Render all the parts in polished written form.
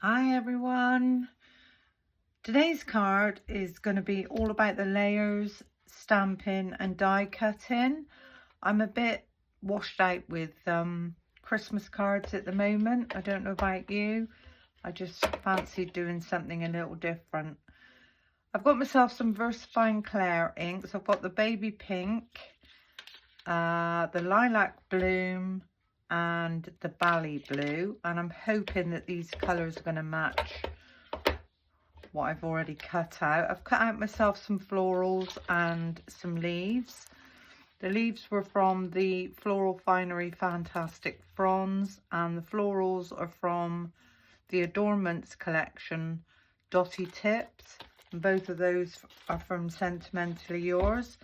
Hi everyone. Today's card is going to be all about the layers, stamping and die cutting. I'm a bit washed out with Christmas cards at the moment. I don't know about you. I just fancied doing something a little different. I've got myself some VersaFine Clair inks. I've got the baby pink, the lilac bloom and the Bali blue, and I'm hoping that these colours are going to match what I've already cut out. I've cut out myself some florals and some leaves. The leaves were from the Floral Finery Fantastic Fronds, and the florals are from the Adornments collection Dotty Tips, and both of those are from Sentimentally Yours.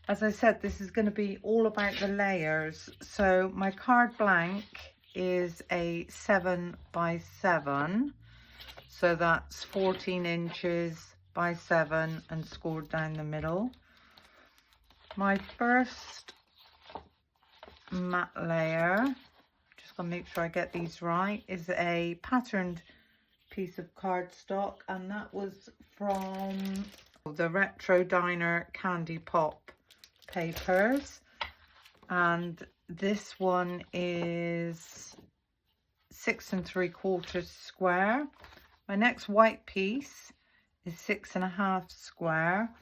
As I said, this is going to be all about the layers. So my card blank is a 7 by 7. So that's 14 inches by 7 and scored down the middle. My first matte layer, just gonna make sure I get these right, is a patterned piece of cardstock, and that was from the Retro Diner Candy Pop papers. And this one is 6 3/4 square. My next white piece is 6.5 square,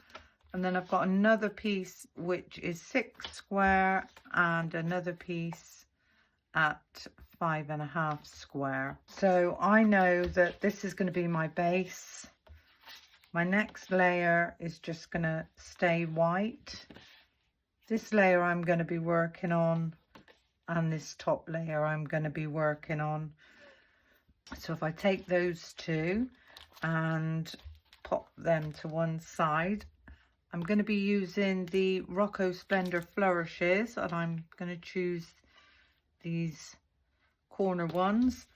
and then I've got another piece which is 6 square and another piece at 5.5 square. So I know that this is going to be my base. My next layer is just going to stay white. This layer I'm going to be working on, and this top layer I'm going to be working on. So if I take those two and pop them to one side, I'm going to be using the Rocco Splendor Flourishes, and I'm going to choose these corner ones.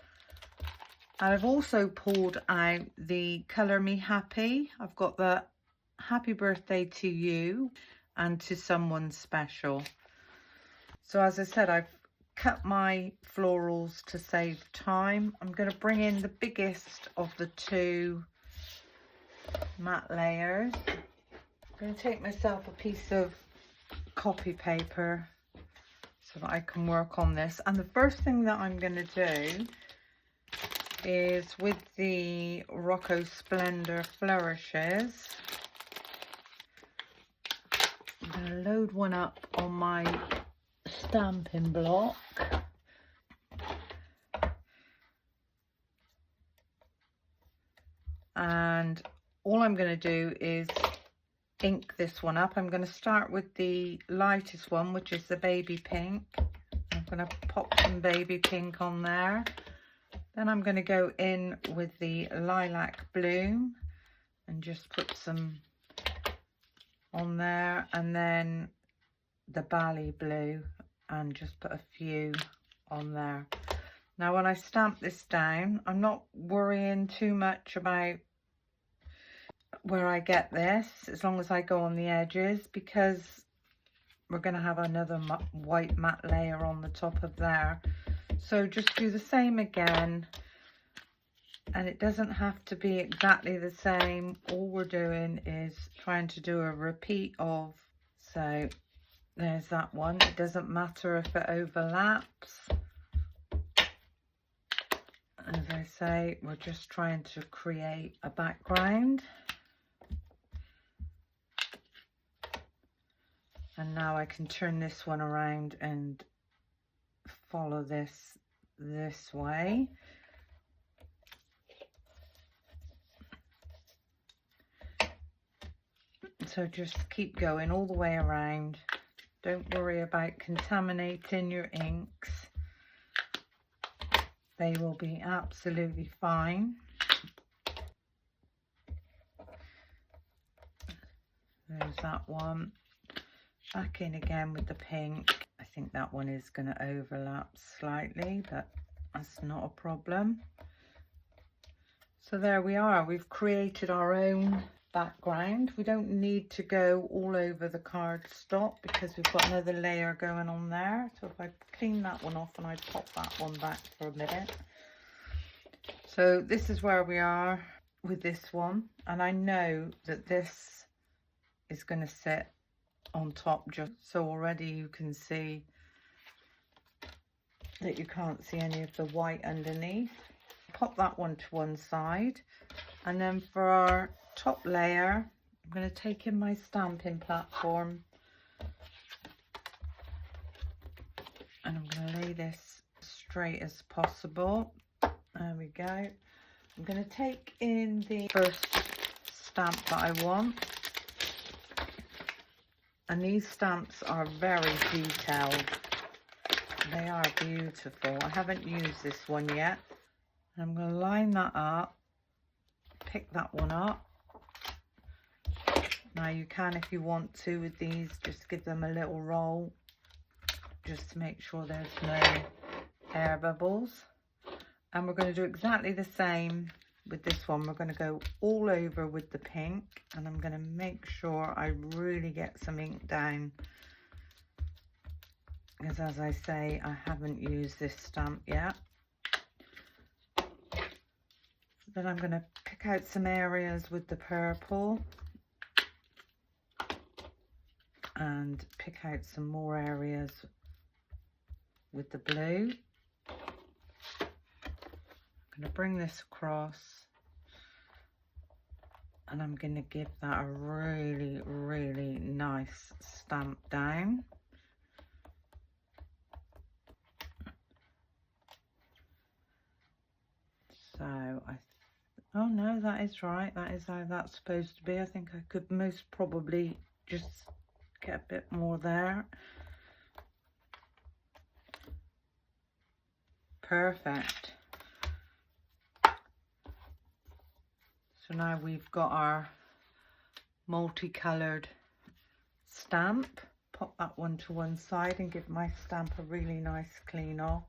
And I've also pulled out the Colour Me Happy. I've got the Happy Birthday to You and To Someone Special. So as I said, I've cut my florals to save time. I'm going to bring in the biggest of the two matte layers. I'm going to take myself a piece of copy paper so that I can work on this. And the first thing that I'm going to do is, with the Rocco Splendor Flourishes, I'm going to load one up on my stamping block. And all I'm going to do is ink this one up. I'm going to start with the lightest one, which is the baby pink. I'm going to pop some baby pink on there. Then I'm going to go in with the lilac bloom and just put some on there, and then the Bali blue and just put a few on there. Now when I stamp this down, I'm not worrying too much about where I get this, as long as I go on the edges, because we're going to have another white matte layer on the top of there. So just do the same again, and it doesn't have to be exactly the same. All we're doing is trying to do a repeat of. So there's that one. It doesn't matter if it overlaps. As I say, we're just trying to create a background. And now I can turn this one around and follow this way. So just keep going all the way around. Don't worry about contaminating your inks. They will be absolutely fine. There's that one. Back in again with the pink. I think that one is going to overlap slightly, but that's not a problem. So there we are. We've created our own background. We don't need to go all over the cardstock because we've got another layer going on there. So if I clean that one off and I pop that one back for a minute. So this is where we are with this one, and I know that this is going to sit on top, just so already you can see that you can't see any of the white underneath. Pop that one to one side, and then for our top layer I'm going to take in my stamping platform and I'm going to lay this straight as possible. There we go. I'm going to take in the first stamp that I want, and these stamps are very detailed. They are beautiful. I haven't used this one yet. I'm going to line that up, pick that one up. Now you can, if you want to, with these, just give them a little roll, just to make sure there's no air bubbles. And we're going to do exactly the same with this one. We're going to go all over with the pink, and I'm going to make sure I really get some ink down, because as I say, I haven't used this stamp yet. Then I'm going to pick out some areas with the purple and pick out some more areas with the blue. I'm going to bring this across, and I'm going to give that a really, really nice stamp down. So oh no, that is right, that is how that's supposed to be. I think I could most probably just get a bit more there. Perfect. So now we've got our multicolored stamp. Pop that one to one side and give my stamp a really nice clean off.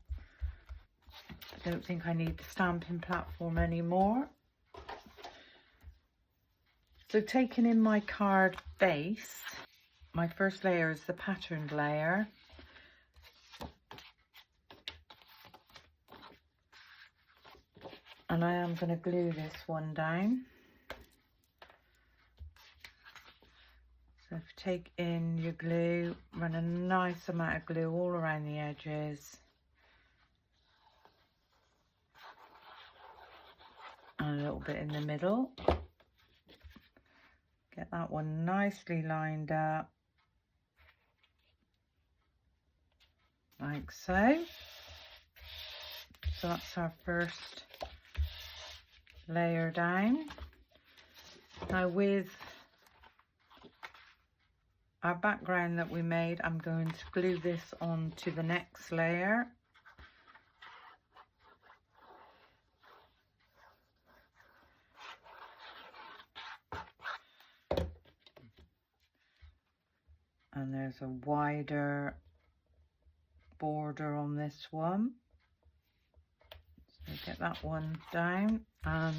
I don't think I need the stamping platform anymore. So taking in my card base, my first layer is the patterned layer. And I am going to glue this one down. So if you take in your glue, run a nice amount of glue all around the edges. And a little bit in the middle. Get that one nicely lined up. Like so. So that's our first layer down. Now with our background that we made, I'm going to glue this on to the next layer. And there's a wider border on this one. So get that one down and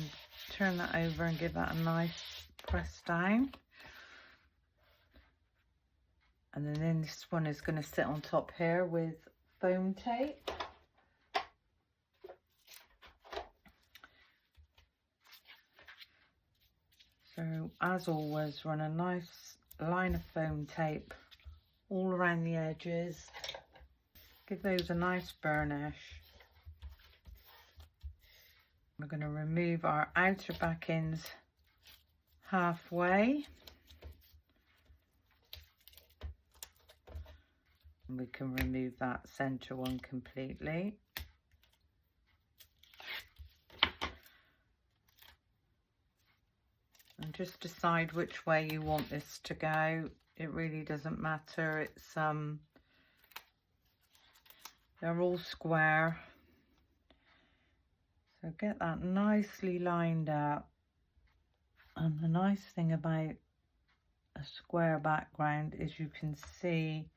turn that over and give that a nice press down. And then this one is going to sit on top here with foam tape. So as always, run a nice line of foam tape all around the edges. Give those a nice burnish. We're going to remove our outer backings halfway. And we can remove that center one completely. And just decide which way you want this to go. It really doesn't matter. It's they're all square. So get that nicely lined up. And the nice thing about a square background is you can see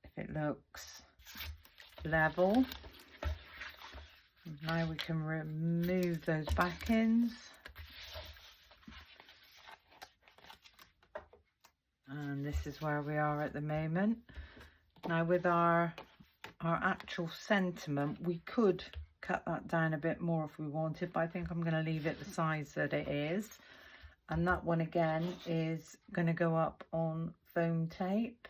if it looks level. Now we can remove those backings. And this is where we are at the moment. Now with our actual sentiment, we could cut that down a bit more if we wanted, but I think I'm going to leave it the size that it is. And that one again is going to go up on foam tape.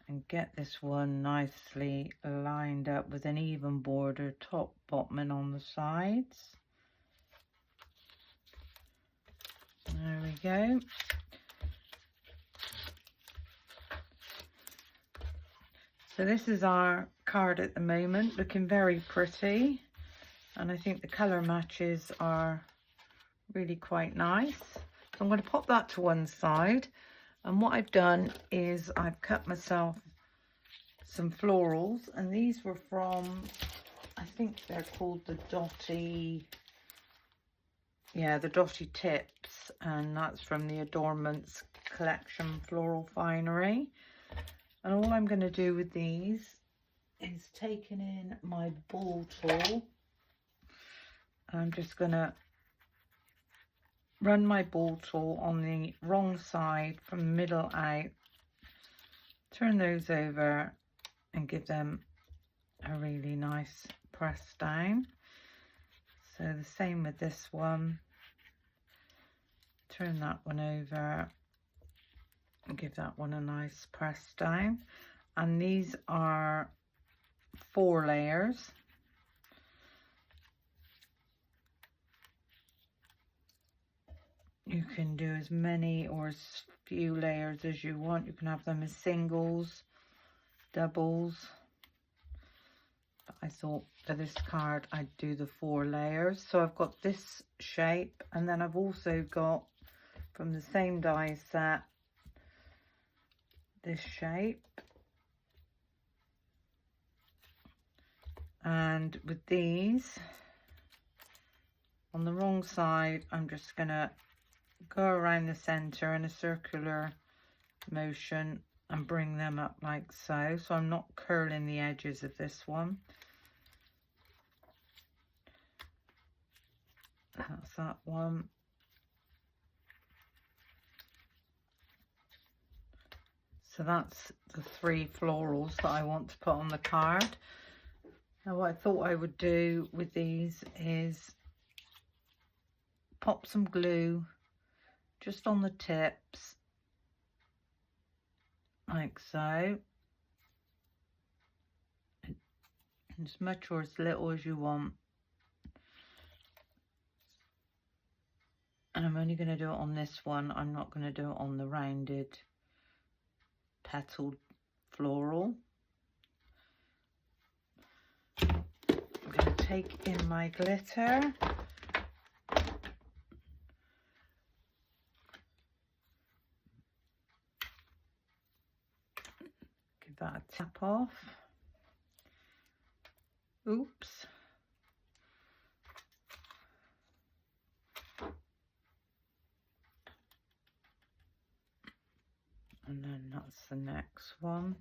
And get this one nicely lined up with an even border, top, bottom and on the sides. There we go. So this is our card at the moment, looking very pretty. And I think the colour matches are really quite nice. So I'm going to pop that to one side. And what I've done is I've cut myself some florals, and these were from, I think they're called the Dotty, yeah, the Dotty Tips, and that's from the Adornments Collection Floral Finery. And all I'm going to do with these is taking in my ball tool. I'm just going to run my ball tool on the wrong side from the middle out, turn those over and give them a really nice press down. So the same with this one, turn that one over and give that one a nice press down. And these are 4 layers. You can do as many or as few layers as you want. You can have them as singles, doubles. But I thought for this card I'd do the 4 layers. So I've got this shape, and then I've also got from the same die set this shape. And with these on the wrong side, I'm just gonna go around the center in a circular motion and bring them up like so. So I'm not curling the edges of this one. That's that one. So that's the 3 florals that I want to put on the card. Now what I thought I would do with these is pop some glue just on the tips, like so, as much or as little as you want. And I'm only going to do it on this one. I'm not going to do it on the rounded petaled floral. I'm going to take in my glitter. Give that a tap off. Oops. And then that's the next one.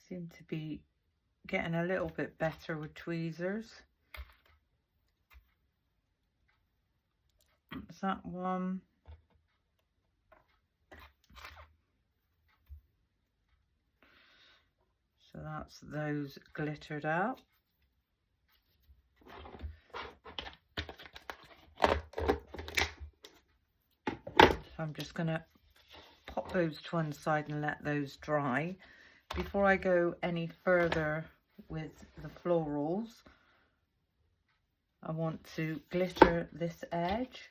Seem to be getting a little bit better with tweezers. That's that one. So that's those glittered out. So I'm just going to pop those to one side and let those dry. Before I go any further with the florals, I want to glitter this edge.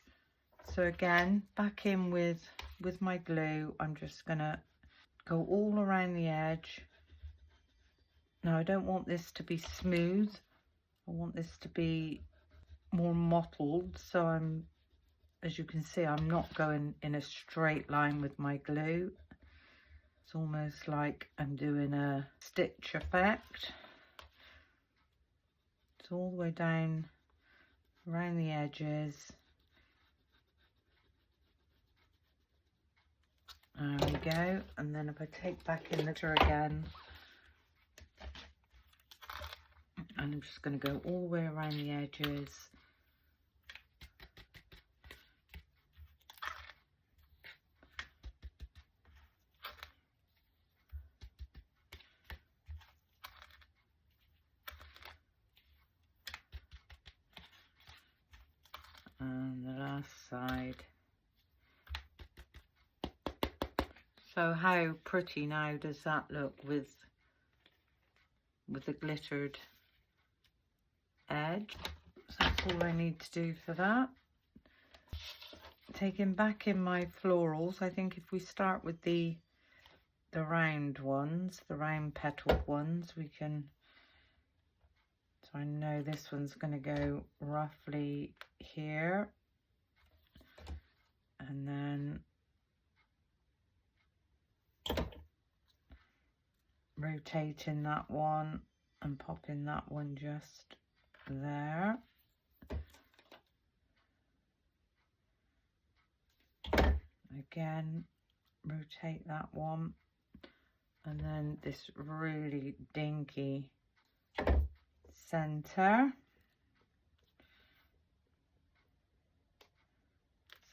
So again, back in with my glue, I'm just going to go all around the edge. Now I don't want this to be smooth. I want this to be more mottled. So I'm, as you can see, I'm not going in a straight line with my glue. It's almost like I'm doing a stitch effect. It's all the way down around the edges. There we go. And then if I take back in the glitter again, and I'm just going to go all the way around the edges. So how pretty now does that look with the glittered edge? So that's all I need to do for that. Taking back in my florals, I think if we start with the round ones, the round petaled ones, we can, so I know this one's going to go roughly here, and then rotating that one and popping that one just there. Again, rotate that one, and then this really dinky center.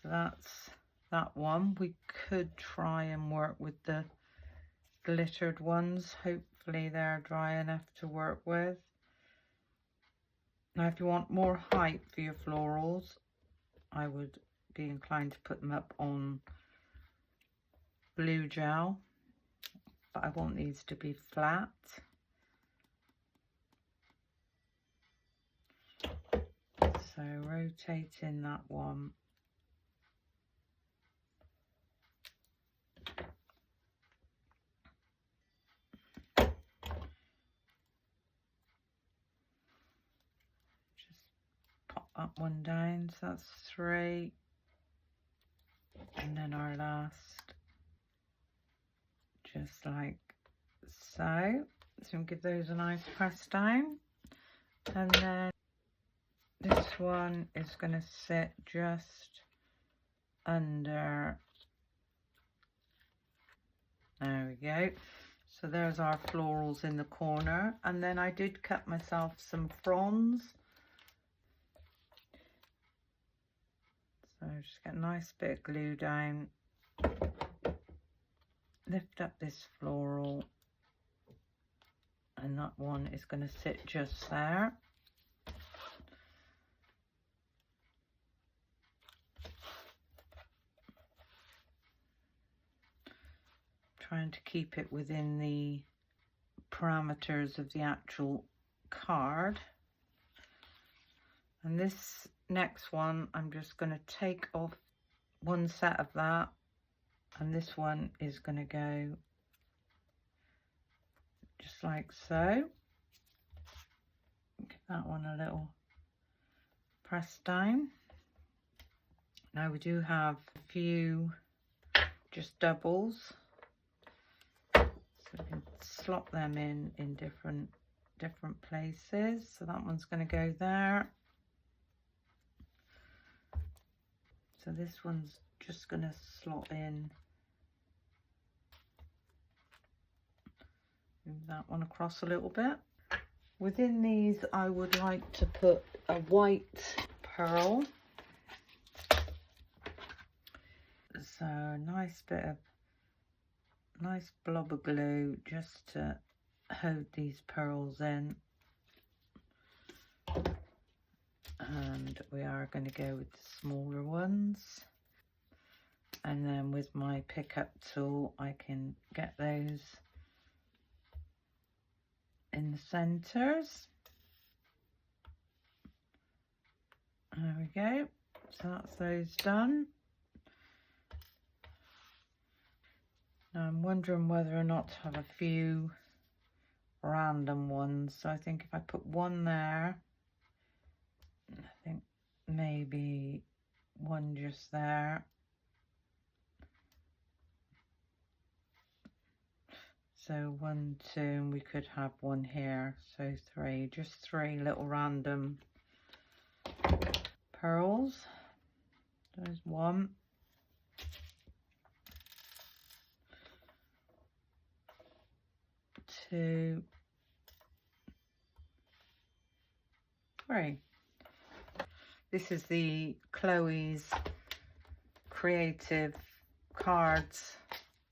So that's that one. We could try and work with the glittered ones. Hopefully they're dry enough to work with. Now if you want more height for your florals, I would be inclined to put them up on blue gel, but I want these to be flat. So rotating that one. Just pop that one down, so that's 3. And then our last, just like so. So we'll give those a nice press down. And then this one is going to sit just under. There we go. So there's our florals in the corner. And then I did cut myself some fronds. So just get a nice bit of glue down. Lift up this floral. And that one is going to sit just there. Trying to keep it within the parameters of the actual card. And this next one, I'm just going to take off one set of that, and this one is going to go just like so. Give that one a little press down. Now we do have a few just doubles, so we can slot them in different places. So that one's going to go there. So this one's just going to slot in. Move that one across a little bit. Within these, I would like to put a white pearl. So a nice blob of glue just to hold these pearls in. And we are going to go with the smaller ones. And then with my pickup tool, I can get those in the centers. There we go. So that's those done. Now I'm wondering whether or not to have a few random ones. So I think if I put one there, I think maybe one just there. So 1, 2, and we could have one here. So 3, just 3 little random pearls. There's 1. 2, 3. This is the Chloe's Creative Cards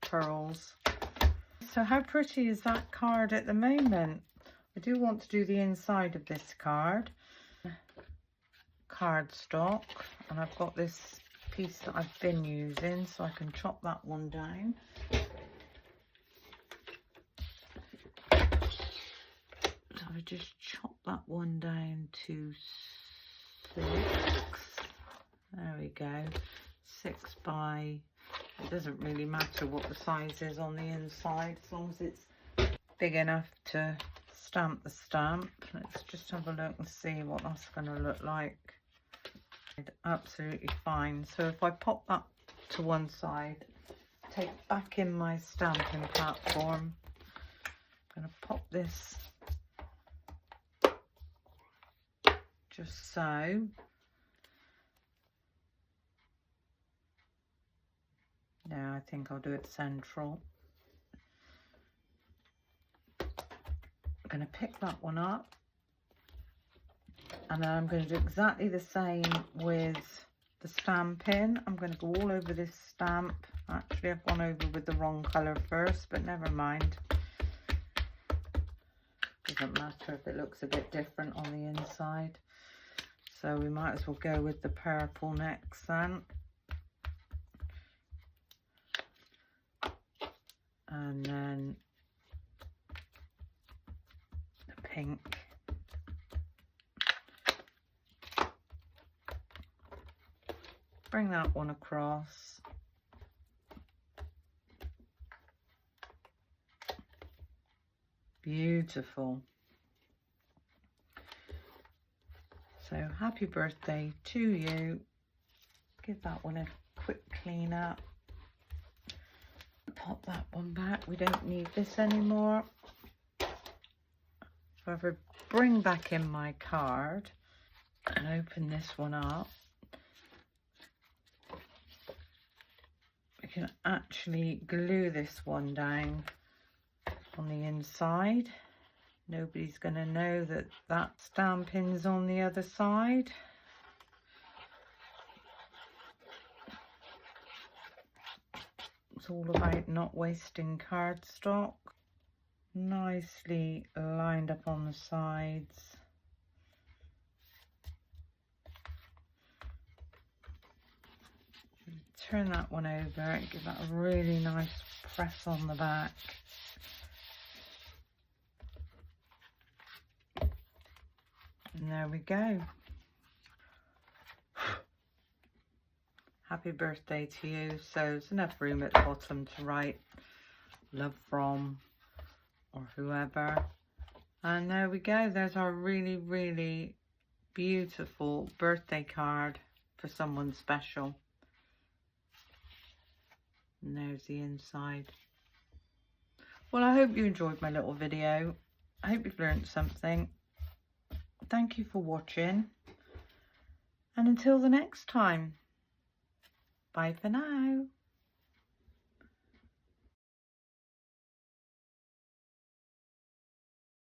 Pearls. So how pretty is that card at the moment? I do want to do the inside of this card. Cardstock, and I've got this piece that I've been using, so I can chop that one down. I just chop that one down to 6. There we go. 6 by, it doesn't really matter what the size is on the inside, as long as it's big enough to stamp the stamp. Let's just have a look and see what that's going to look like. Absolutely fine. So if I pop that to one side, take back in my stamping platform, I'm going to pop this just so. Now I think I'll do it central. I'm going to pick that one up, and then I'm going to do exactly the same with the stamping. I'm going to go all over this stamp. Actually, I've gone over with the wrong colour first, but never mind. Doesn't matter if it looks a bit different on the inside. So we might as well go with the purple next then. And then the pink. Bring that one across. Beautiful. So happy birthday to you. Give that one a quick clean up. Pop that one back. We don't need this anymore. So if I bring back in my card and open this one up, we can actually glue this one down on the inside. Nobody's going to know that that stamping's on the other side. It's all about not wasting cardstock. Nicely lined up on the sides. Turn that one over and give that a really nice press on the back. And there we go. Happy birthday to you. So there's enough room at the bottom to write love from or whoever. And there we go. There's our really, really beautiful birthday card for someone special. And there's the inside. Well, I hope you enjoyed my little video. I hope you've learned something. Thank you for watching. And until the next time. Bye for now.